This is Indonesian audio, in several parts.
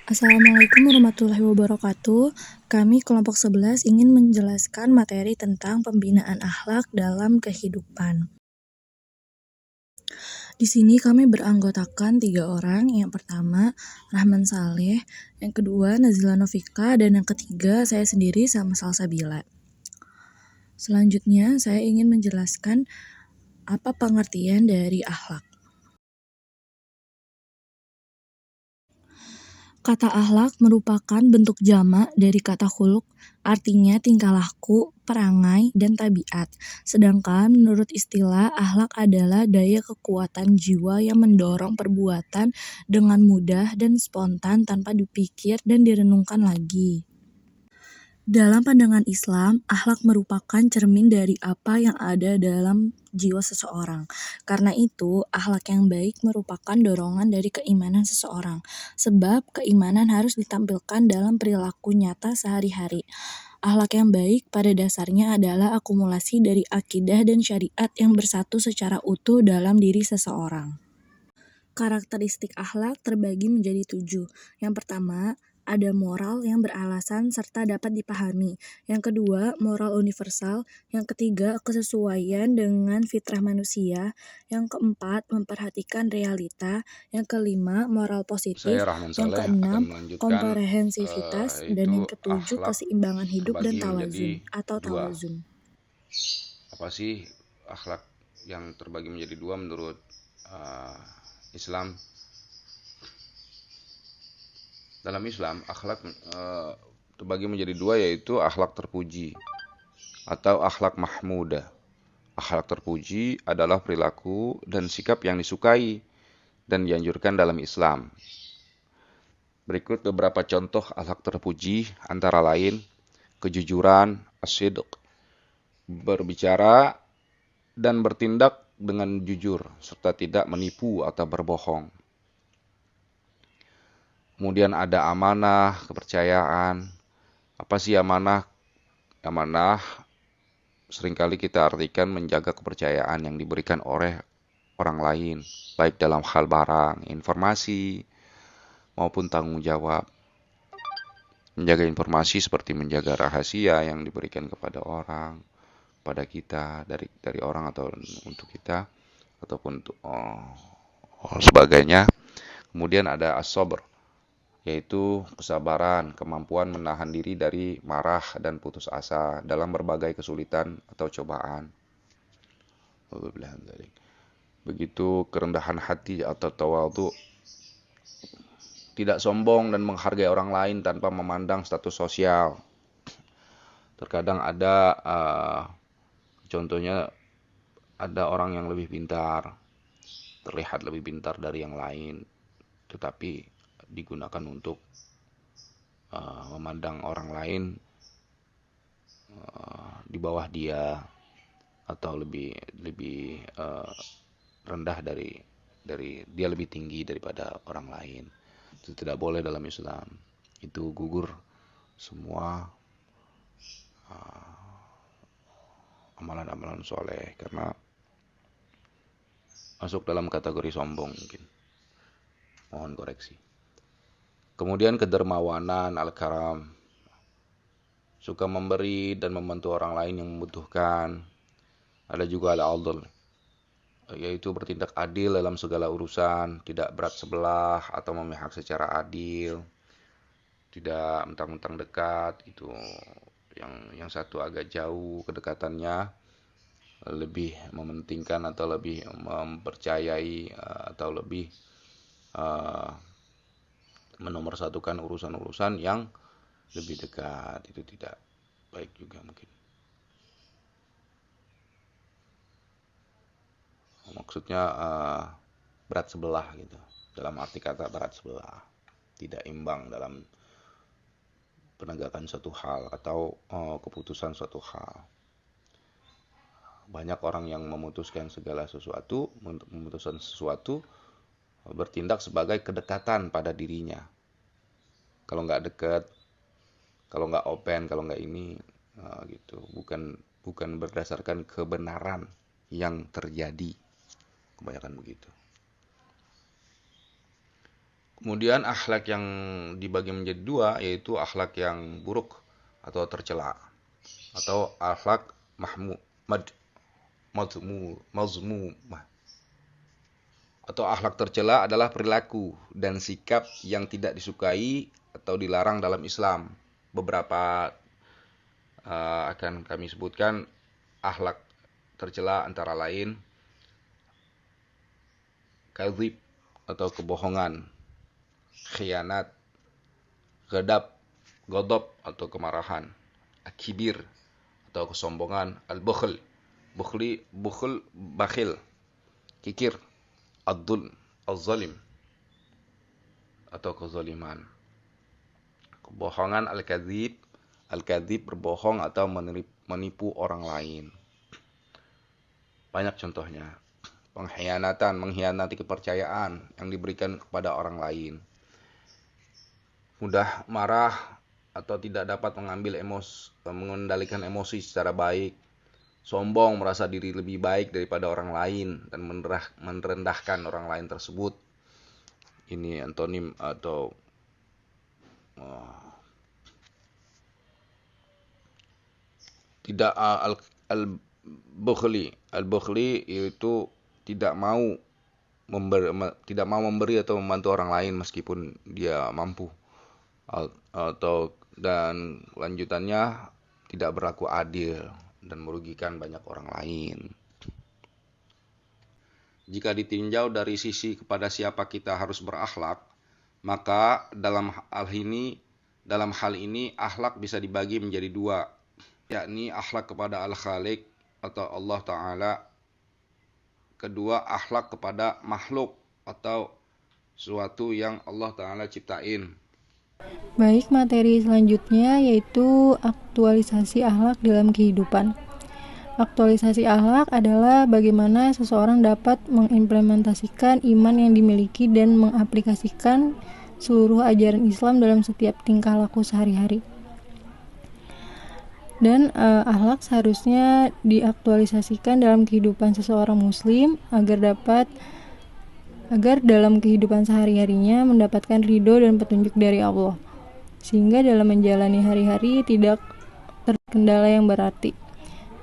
Assalamualaikum warahmatullahi wabarakatuh. Kami kelompok 11 ingin menjelaskan materi tentang pembinaan akhlak dalam kehidupan. Di sini kami beranggotakan 3 orang. Yang pertama, Rahman Saleh, yang kedua, Nazila Novika, dan yang ketiga, saya sendiri sama Salsabila. Selanjutnya, saya ingin menjelaskan apa pengertian dari akhlak. Kata akhlak merupakan bentuk jamak dari kata khuluq, artinya tingkah laku, perangai, dan tabiat. Sedangkan menurut istilah, akhlak adalah daya kekuatan jiwa yang mendorong perbuatan dengan mudah dan spontan tanpa dipikir dan direnungkan lagi. Dalam pandangan Islam, akhlak merupakan cermin dari apa yang ada dalam jiwa seseorang. Karena itu, akhlak yang baik merupakan dorongan dari keimanan seseorang. Sebab keimanan harus ditampilkan dalam perilaku nyata sehari-hari. Akhlak yang baik pada dasarnya adalah akumulasi dari akidah dan syariat yang bersatu secara utuh dalam diri seseorang. Karakteristik akhlak terbagi menjadi 7. Yang pertama, ada moral yang beralasan serta dapat dipahami. Yang kedua, moral universal. Yang ketiga, kesesuaian dengan fitrah manusia. Yang keempat, memperhatikan realita. Yang kelima, moral Saya positif. Rahman Yang Saleh akan keenam, melanjutkan komprehensivitas. Dan yaitu yang ketujuh, akhlak keseimbangan hidup dan terbagi menjadi tawazun atau dua. tawazun. Apa sih akhlak yang terbagi menjadi dua menurut uh, Islam? Dalam Islam, akhlak terbagi menjadi dua, yaitu akhlak terpuji atau akhlak mahmudah. Akhlak terpuji adalah perilaku dan sikap yang disukai dan dianjurkan dalam Islam. Berikut beberapa contoh akhlak terpuji, antara lain kejujuran, as-sidq, berbicara dan bertindak dengan jujur serta tidak menipu atau berbohong. Kemudian ada amanah, kepercayaan. Apa sih amanah? Amanah seringkali kita artikan menjaga kepercayaan yang diberikan oleh orang lain, baik dalam hal barang, informasi, maupun tanggung jawab. Menjaga informasi seperti menjaga rahasia yang diberikan kepada orang, pada kita, dari orang atau untuk kita, ataupun untuk sebagainya. Kemudian ada as-sabr, yaitu kesabaran, kemampuan menahan diri dari marah dan putus asa dalam berbagai kesulitan atau cobaan. Begitu kerendahan hati atau tawadhu, tidak sombong dan menghargai orang lain tanpa memandang status sosial. Terkadang ada contohnya, ada orang yang lebih pintar, terlihat lebih pintar dari yang lain, tetapi digunakan untuk memandang orang lain di bawah dia atau lebih rendah dari dia, lebih tinggi daripada orang lain. Itu tidak boleh dalam Islam. Itu gugur semua amalan-amalan soleh, karena masuk dalam kategori sombong mungkin. Mohon koreksi. Kemudian kedermawanan, al-karam, suka memberi dan membantu orang lain yang membutuhkan. Ada juga al-adl, yaitu bertindak adil dalam segala urusan, tidak berat sebelah atau memihak secara adil, tidak mentang-mentang dekat, itu yang satu agak jauh kedekatannya, lebih mementingkan atau lebih mempercayai atau lebih menomorsatukan urusan-urusan yang lebih dekat. Itu tidak baik juga mungkin. Maksudnya berat sebelah gitu. Dalam arti kata berat sebelah, tidak imbang dalam penegakan suatu hal atau keputusan suatu hal. Banyak orang yang memutuskan segala sesuatu, memutuskan sesuatu, bertindak sebagai kedekatan pada dirinya. Kalau nggak dekat, kalau nggak open, kalau nggak ini, gitu. Bukan berdasarkan kebenaran yang terjadi. Kebanyakan begitu. Kemudian akhlak yang dibagi menjadi dua, yaitu akhlak yang buruk atau tercela, atau akhlak mahmud mazmumah. Atau akhlak tercela adalah perilaku dan sikap yang tidak disukai atau dilarang dalam Islam. Beberapa akan kami sebutkan akhlak tercela antara lain kadzib atau kebohongan, khianat, ghadab atau kemarahan, akibir atau kesombongan, al-bukhl, bakhil, kikir, ad-dhulm, az-zalim atau kezaliman. Kebohongan al-kadzib berbohong atau menipu orang lain. Banyak contohnya. Pengkhianatan, mengkhianati kepercayaan yang diberikan kepada orang lain. Mudah marah atau tidak dapat mengendalikan emosi secara baik. Sombong, merasa diri lebih baik daripada orang lain dan merendahkan orang lain tersebut. Ini antonim atau tidak al-bukhli yaitu tidak mau memberi atau membantu orang lain meskipun dia mampu, atau dan lanjutannya tidak berlaku adil dan merugikan banyak orang lain. Jika ditinjau dari sisi kepada siapa kita harus berakhlak, maka dalam hal ini akhlak bisa dibagi menjadi dua, yakni akhlak kepada Al-Khaliq atau Allah Ta'ala. Kedua, akhlak kepada makhluk atau sesuatu yang Allah Ta'ala ciptain. Baik, materi selanjutnya yaitu aktualisasi akhlak dalam kehidupan. Aktualisasi akhlak adalah bagaimana seseorang dapat mengimplementasikan iman yang dimiliki dan mengaplikasikan seluruh ajaran Islam dalam setiap tingkah laku sehari-hari. Dan akhlak seharusnya diaktualisasikan dalam kehidupan seseorang muslim agar dalam kehidupan sehari-harinya mendapatkan ridho dan petunjuk dari Allah, sehingga dalam menjalani hari-hari tidak terkendala yang berarti.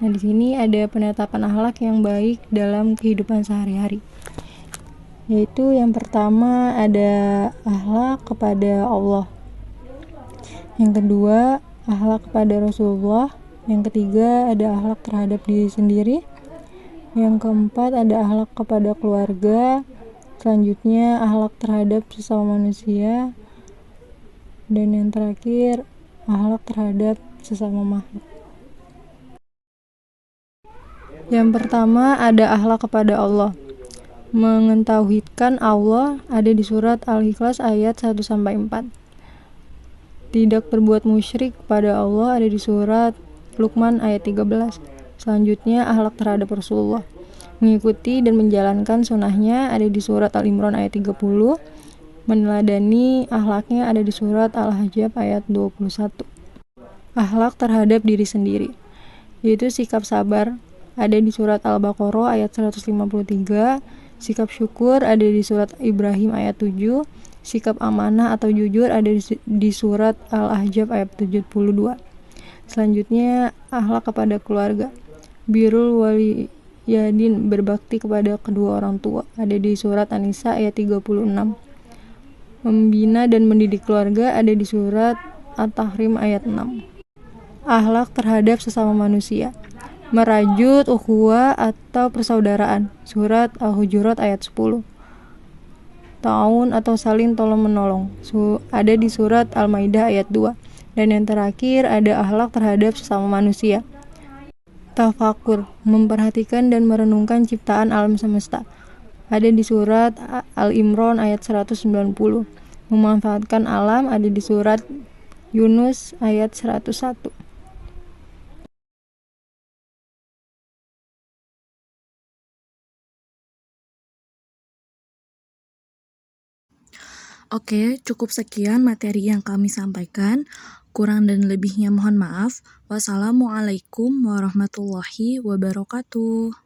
Nah, di sini ada penetapan akhlak yang baik dalam kehidupan sehari-hari. Yaitu yang pertama ada akhlak kepada Allah. Yang kedua, akhlak kepada Rasulullah. Yang ketiga, ada akhlak terhadap diri sendiri. Yang keempat, ada akhlak kepada keluarga. Selanjutnya, akhlak terhadap sesama manusia. Dan yang terakhir, akhlak terhadap sesama makhluk. Yang pertama, ada akhlak kepada Allah. Mengentauhidkan Allah ada di surat Al-Ikhlas ayat 1-4. Tidak berbuat musyrik kepada Allah ada di surat Luqman ayat 13. Selanjutnya, akhlak terhadap Rasulullah. Mengikuti dan menjalankan sunnahnya ada di surat Al-Imran ayat 30. Meneladani akhlaknya ada di surat Al-Ahzab ayat 21. Akhlak terhadap diri sendiri, yaitu sikap sabar ada di surat Al-Baqarah ayat 153. Sikap syukur ada di surat Ibrahim ayat 7. Sikap amanah atau jujur ada di surat Al-Ahzab ayat 72. Selanjutnya, akhlak kepada keluarga. Birrul waliyadin, berbakti kepada kedua orang tua, ada di surat An-Nisa ayat 36. Membina dan mendidik keluarga ada di surat At-Tahrim ayat 6. Akhlak terhadap sesama manusia. Merajut ukhuwah atau persaudaraan, surat Al-Hujurat ayat 10. Ta'awun atau saling tolong-menolong, ada di surat Al-Maidah ayat 2. Dan yang terakhir, ada akhlak terhadap sesama manusia. Tafakur, memperhatikan dan merenungkan ciptaan alam semesta, ada di surat Al-Imran ayat 190. Memanfaatkan alam ada di surat Yunus ayat 101. Oke, cukup sekian materi yang kami sampaikan. Kurang dan lebihnya mohon maaf. Wassalamualaikum warahmatullahi wabarakatuh.